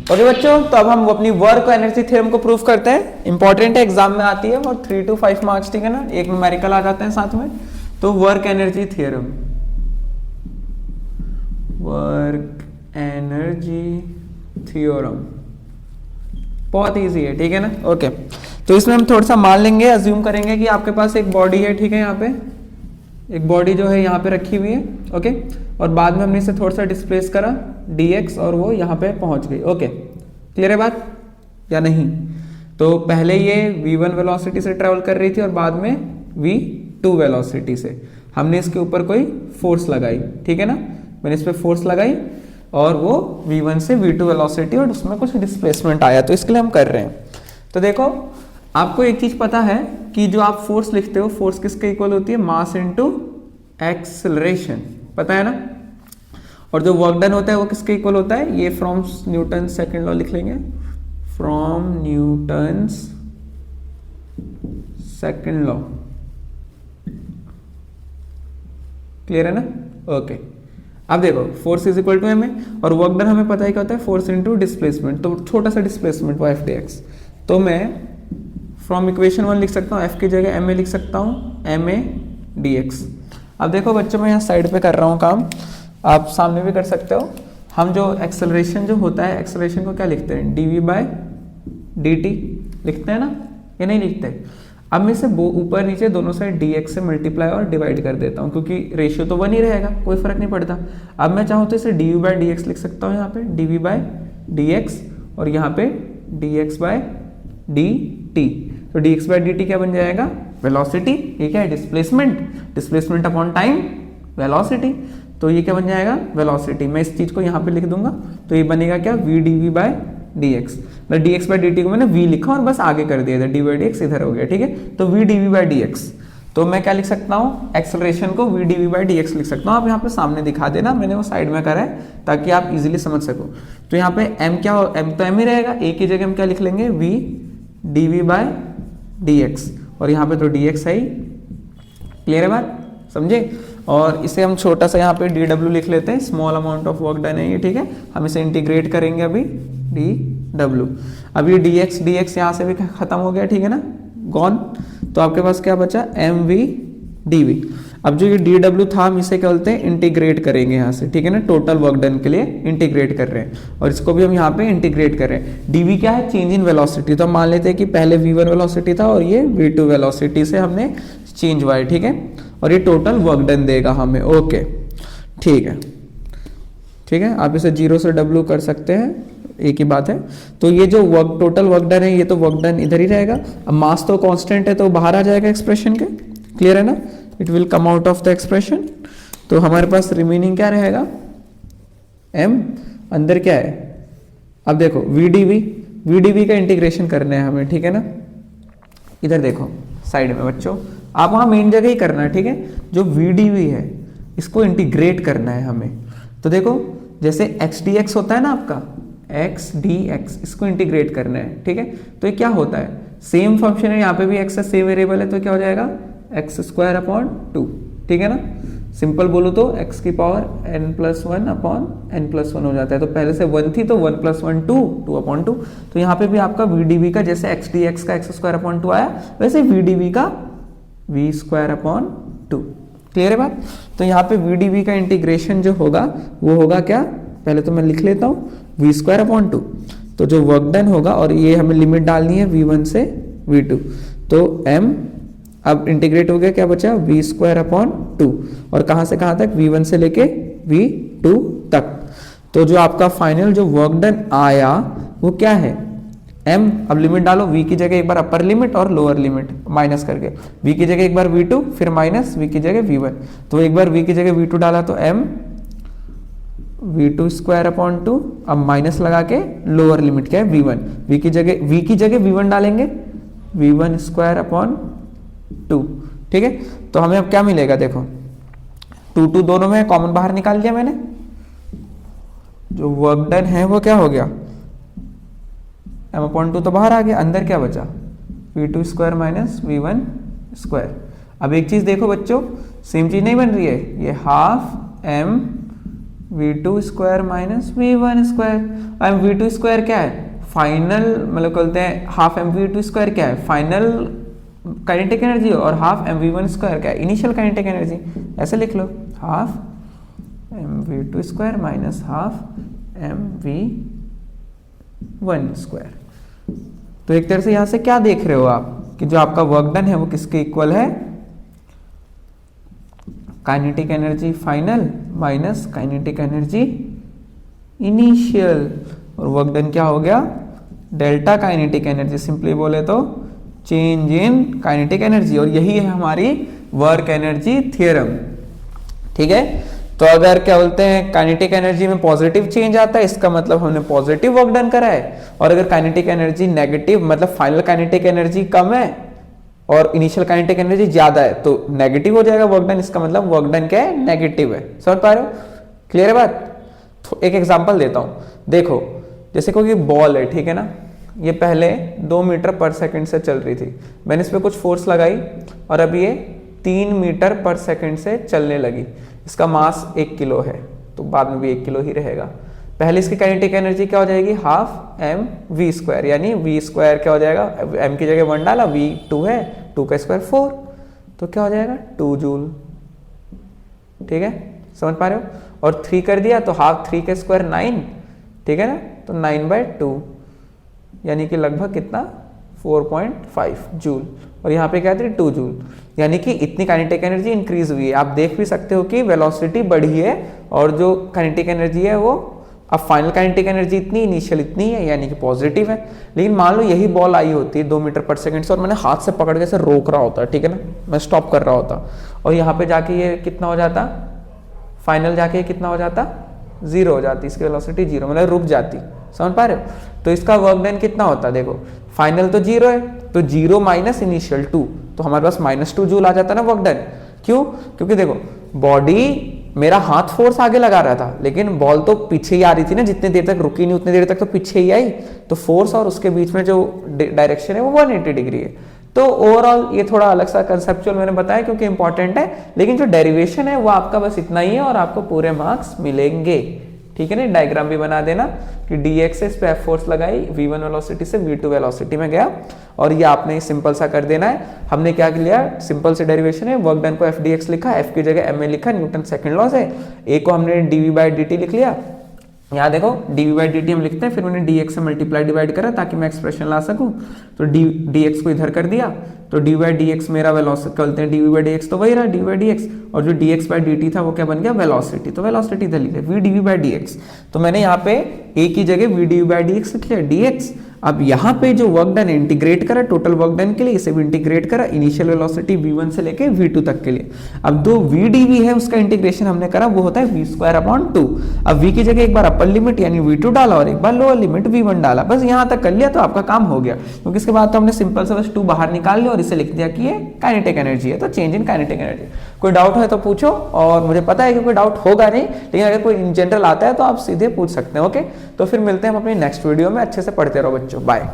Okay बच्चों, तो अब हम अपनी वर्क एनर्जी थ्योरम को प्रूव करते हैं। इंपॉर्टेंट है, एग्जाम में आती है और 3 to 5 मार्क्स, ठीक है ना। एक न्यूमेरिकल आ जाते हैं साथ में। तो work energy theorem, work energy theorem बहुत इजी है, ठीक है ना। ओके, तो इसमें हम थोड़ा सा मान लेंगे, अज्यूम करेंगे कि आपके पास एक बॉडी है, ठीक है। यहाँ पे एक बॉडी जो है यहाँ पे रखी हुई है, ओके। और बाद में हमने इसे थोड़ा सा डिस्प्लेस करा dx और वो यहाँ पे पहुंच गई। ओके, क्लियर है बात या नहीं? तो पहले ये v1 वेलोसिटी से ट्रेवल कर रही थी और बाद में v2 वेलोसिटी से। हमने इसके ऊपर कोई फोर्स लगाई, ठीक है ना। मैंने इस पर फोर्स लगाई और वो v1 से v2 वेलोसिटी और उसमें कुछ डिस्प्लेसमेंट आया, तो इसके लिए हम कर रहे हैं। तो देखो, आपको एक चीज पता है कि जो आप फोर्स लिखते हो, फोर्स किसके इक्वल होती है? मास इनटू एक्सेलरेशन, पता है ना। और जो वर्क डन होता है वो किसके इक्वल होता है? ये फ्रॉम न्यूटन सेकंड लॉ लिख लेंगे, from Newton's second law. Clear है ना? ओके, अब देखो, force is equal to M A और वर्क डन हमें पता है क्या होता है? Force into displacement. तो छोटा सा डिस्प्लेसमेंट वो एफ डी एक्स, तो मैं फ्रॉम इक्वेशन 1 लिख सकता हूँ, एफ की जगह एम ए लिख सकता हूँ, एम ए डी एक्स। अब देखो बच्चों, मैं यहाँ साइड पे कर रहा हूँ काम, आप सामने भी कर सकते हो। हम जो एक्सेलरेशन जो होता है, एक्सेलरेशन को क्या लिखते हैं? dv बाय dt लिखते हैं ना, या नहीं लिखते? अब मैं इसे ऊपर नीचे दोनों साइड dx से मल्टीप्लाई और डिवाइड कर देता हूँ, क्योंकि रेशियो तो 1 ही रहेगा, कोई फर्क नहीं पड़ता। अब मैं चाहूँ तो इसे dv बाय dx लिख सकता हूँ, यहाँ पे dv बाय dx और यहाँ पे dx बाय dt। तो dx बाय dt क्या बन जाएगा? वेलोसिटी। ये क्या है? Displacement, displacement upon time velocity. तो ये क्या बन जाएगा? वेलोसिटी। मैं इस चीज को यहाँ पे लिख दूंगा, तो ये बनेगा क्या? v dv by dx। मतलब dx बाय dt को मैंने v लिखा और बस आगे कर दिया था, d बाय dx इधर हो गया, ठीक है। तो v dv बाय dx, तो मैं क्या लिख सकता हूँ? एक्सेलरेशन को v dv बाय dx लिख सकता हूँ। आप यहाँ पे सामने दिखा देना, मैंने वो साइड में करा है ताकि आप इजिली समझ सको। तो यहाँ पे m क्या, m तो m ही रहेगा, a की जगह हम क्या लिख लेंगे? v dv बाय dx और यहाँ पे तो dx है ही। क्लियर है बात, समझे? और इसे हम छोटा सा यहाँ पे dw लिख लेते हैं, small amount of work done है ये, ठीक है। हम इसे इंटीग्रेट करेंगे अभी, dw। अब ये dx यहाँ से भी खत्म हो गया, ठीक है ना, गॉन। तो आपके पास क्या बचा? mv dv। अब जो ये dw था, हम इसे क्या बोलते हैं? इंटीग्रेट करेंगे यहाँ से, ठीक है ना। टोटल वर्क डन के लिए इंटीग्रेट कर रहे हैं और इसको भी हम यहाँ पे इंटीग्रेट कर रहे हैं। dv क्या है? Change in velocity. तो हम मान लेते हैं कि पहले v1 वेलोसिटी था और ये v2 वेलोसिटी से हमने चेंज हुआ है, ठीक है। और ये टोटल वर्क डन देगा हमें। ओके, ठीक है, ठीक है। आप इसे 0 से w कर सकते हैं, एक ही बात है। तो ये जो टोटल वर्क डन है, ये तो वर्क डन इधर ही रहेगा। अब मास तो कांस्टेंट है, तो बाहर आ जाएगा एक्सप्रेशन के। क्लियर है ना? It will come out of the expression. तो हमारे पास रिमेनिंग क्या रहेगा? m, अंदर क्या है? अब देखो, v dv का इंटीग्रेशन करना है हमें, ठीक है ना। इधर देखो साइड में बच्चों, आप वहां मेन जगह ही करना है, ठीक है। जो v dv है इसको इंटीग्रेट करना है हमें। तो देखो, जैसे x dx होता है ना आपका, x dx, इसको इंटीग्रेट करना है, ठीक है। तो ये क्या होता है? सेम फंक्शन है, यहाँ पे भी x है, सेम वेरिएबल है, तो क्या हो जाएगा? x स्क्वायर अपॉन 2, ठीक है ना। सिंपल बोलो तो x की पावर n+1 अपॉन n+1 हो जाता है। तो पहले से 1 थी, तो 1+1 2, 2 अपॉन 2। तो यहाँ पे भी आपका v dv का जैसे x dx का x स्क्वायर अपॉन 2 आया, वैसे v dv का v स्क्वायर अपॉन 2। क्लियर है बात? तो यहाँ पे v dv का इंटीग्रेशन जो होगा वो होगा क्या? पहले तो मैं लिख लेता हूँ, v स्क्वायर अपॉन 2। तो जो वर्क डन होगा, और ये हमें लिमिट डालनी है v1 से v2, तो m अब इंटीग्रेट हो गया, क्या बचा? v square upon 2। और कहां से कहां तक? v1 से लेके v2 तक। तो जो आपका फाइनल जो वर्क डन आया वो क्या है? m। अब लिमिट डालो, v की जगह एक बार अपर लिमिट और लोअर लिमिट माइनस करके, v की जगह एक बार v2, फिर माइनस v की जगह v1। तो एक बार v की जगह v2 डाला तो m v2 स्क्वायर अपॉन 2। अब माइनस लगा के लोअर लिमिट क्या है? v1। v की जगह v1 डालेंगे, v1 स्क्वायर अपॉन 2, ठीक है। तो हमें अब क्या मिलेगा? देखो, 2 दोनों में कॉमन बाहर निकाल दिया मैंने। जो वर्क डन है वो क्या हो गया? m/2 तो बाहर आ गया, अंदर क्या बचा? v2 square minus v1 square. अब एक चीज देखो बच्चों, सेम चीज नहीं बन रही है, ये half m v2 square minus v1 square. अब v2 स्क्वायर क्या है, फाइनल मतलब बोलते हैं हाफ एम v2 स्क्वायर क्या है, फाइनल काइनेटिक एनर्जी, और हाफ एम v1 स्क्वायर क्या है, इनिशियल काइनेटिक एनर्जी। ऐसे लिख लो, half m v2 square minus half m v1 square. तो एक तरह से यहां से क्या देख रहे हो आप कि जो आपका वर्क डन है वो किसके इक्वल है, kinetic energy final minus kinetic energy initial, और वर्क डन क्या हो गया, डेल्टा काइनेटिक एनर्जी। सिंपली बोले तो चेंज इन काइनेटिक एनर्जी, और यही है हमारी वर्क एनर्जी थ्योरम। ठीक है, तो अगर क्या बोलते हैं काइनेटिक एनर्जी में पॉजिटिव चेंज आता है, इसका मतलब हमने पॉजिटिव वर्क डन करा है, और अगर काइनेटिक एनर्जी नेगेटिव मतलब फाइनल काइनेटिक एनर्जी कम है और इनिशियल काइनेटिक एनर्जी ज्यादा है तो नेगेटिव हो जाएगा वर्क डन, इसका मतलब वर्क डन क्या है, नेगेटिव है। समझ पा रहे हो, क्लियर है बात। तो एक एग्जांपल देता हूं, देखो जैसे कोई बॉल है, ठीक है ना, ये पहले 2 मीटर पर सेकंड से चल रही थी, मैंने इस पर कुछ फोर्स लगाई और अब ये 3 मीटर पर सेकंड से चलने लगी। इसका मास 1 किलो है तो बाद में भी 1 किलो ही रहेगा। पहले इसकी काइनेटिक एनर्जी क्या हो जाएगी, हाफ एम वी स्क्वायर, यानी वी स्क्वायर क्या हो जाएगा, एम की जगह 1 डाला, वी 2 है, 2 का स्क्वायर 4, तो क्या हो जाएगा 2 जूल। ठीक है, समझ पा रहे हो। और 3 कर दिया तो हाफ 3 का स्क्वायर 9, ठीक है ना, तो 9/2 यानी कि लगभग कितना 4.5 जूल, और यहाँ पे क्या थी 2 जूल, यानी कि इतनी काइनेटिक एनर्जी इंक्रीज हुई है। आप देख भी सकते हो कि वेलोसिटी बढ़ी है और जो काइनेटिक एनर्जी है वो अब फाइनल काइनेटिक एनर्जी इतनी, इनिशियल इतनी है, यानी कि पॉजिटिव है। लेकिन मान लो यही बॉल आई होती है 2 मीटर पर सेकंड से और मैंने हाथ से पकड़ के से रोक रहा होता, ठीक है ना, मैं स्टॉप कर रहा होता, और यहाँ पे जाके ये कितना हो जाता, फाइनल जाके कितना हो जाता, 0 हो जाती, इसकी वेलोसिटी 0 मतलब रुक जाती। समझ पा रहे हो। तो इसका वर्क डन कितना होता, देखो फाइनल तो 0 है, तो 0 माइनस इनिशियल 2, तो हमारे पास -2 जूल आ जाता ना वर्क डन। क्यों, क्योंकि देखो बॉडी मेरा हाथ फोर्स आगे लगा रहा था लेकिन बॉल तो पीछे ही आ रही थी ना, जितने देर तक रुकी नहीं उतनी देर तक तो पीछे ही आई, तो फोर्स और उसके बीच में जो डायरेक्शन है वो 180 डिग्री है। तो ओवरऑल ये थोड़ा अलग सा कंसेप्चुअल मैंने बताया क्योंकि इंपॉर्टेंट है, लेकिन जो डेरिवेशन है वो आपका बस इतना ही है और आपको पूरे मार्क्स मिलेंगे। ठीक है ना, डायग्राम भी बना देना कि dx से इस पे F फोर्स लगाई, v1 वेलोसिटी से v2 वेलोसिटी में गया, और ये आपने सिंपल सा कर देना है। हमने क्या लिया, सिंपल से डेरिवेशन है, वर्क डन को f dx लिखा, f की जगह ma लिखा, न्यूटन सेकंड लॉ से, a को हमने dv/dt लिख लिया। यहाँ देखो dv/dt हम लिखते हैं, फिर मैंने dx से मल्टीप्लाई डिवाइड करा ताकि मैं एक्सप्रेशन ला सकूं, तो dx को इधर कर दिया, तो dy/dx मेरा वेलोसिटी कहते हैं, dv/dx तो वही रहा dv/dx, और जो dx/dt था वो क्या बन गया, वेलोसिटी, तो वेलोसिटी इधर लिखे v dv/dx, तो मैंने यहाँ पे a की जगह v dv/dx लिख लिया dx। अब यहाँ पे जो वर्क डन इंटीग्रेट करा टोटल वर्क डन के लिए, इसे भी इंटीग्रेट करा इनिशियल वेलोसिटी v1 से लेके v2 तक के लिए। अब दो v dv है उसका इंटीग्रेशन हमने करा, वो होता है v²/2। अब v की जगह एक बार अपर लिमिट यानी v2 डाला और एक बार लोअर लिमिट v1 डाला, बस यहाँ तक कर लिया तो आपका काम हो गया, क्योंकि इसके बाद तो हमने सिंपल से बस 2 बाहर निकाल लिया और इसे लिख दिया कि ये काइनेटिक एनर्जी है, तो चेंज इन काइनेटिक एनर्जी। कोई डाउट है तो पूछो, और मुझे पता है कि कोई डाउट होगा नहीं, लेकिन अगर कोई इन जनरल आता है तो आप सीधे पूछ सकते हैं। ओके, तो फिर मिलते हैं हम अपनी नेक्स्ट वीडियो में, अच्छे से पढ़ते रहो बच्चों, बाय।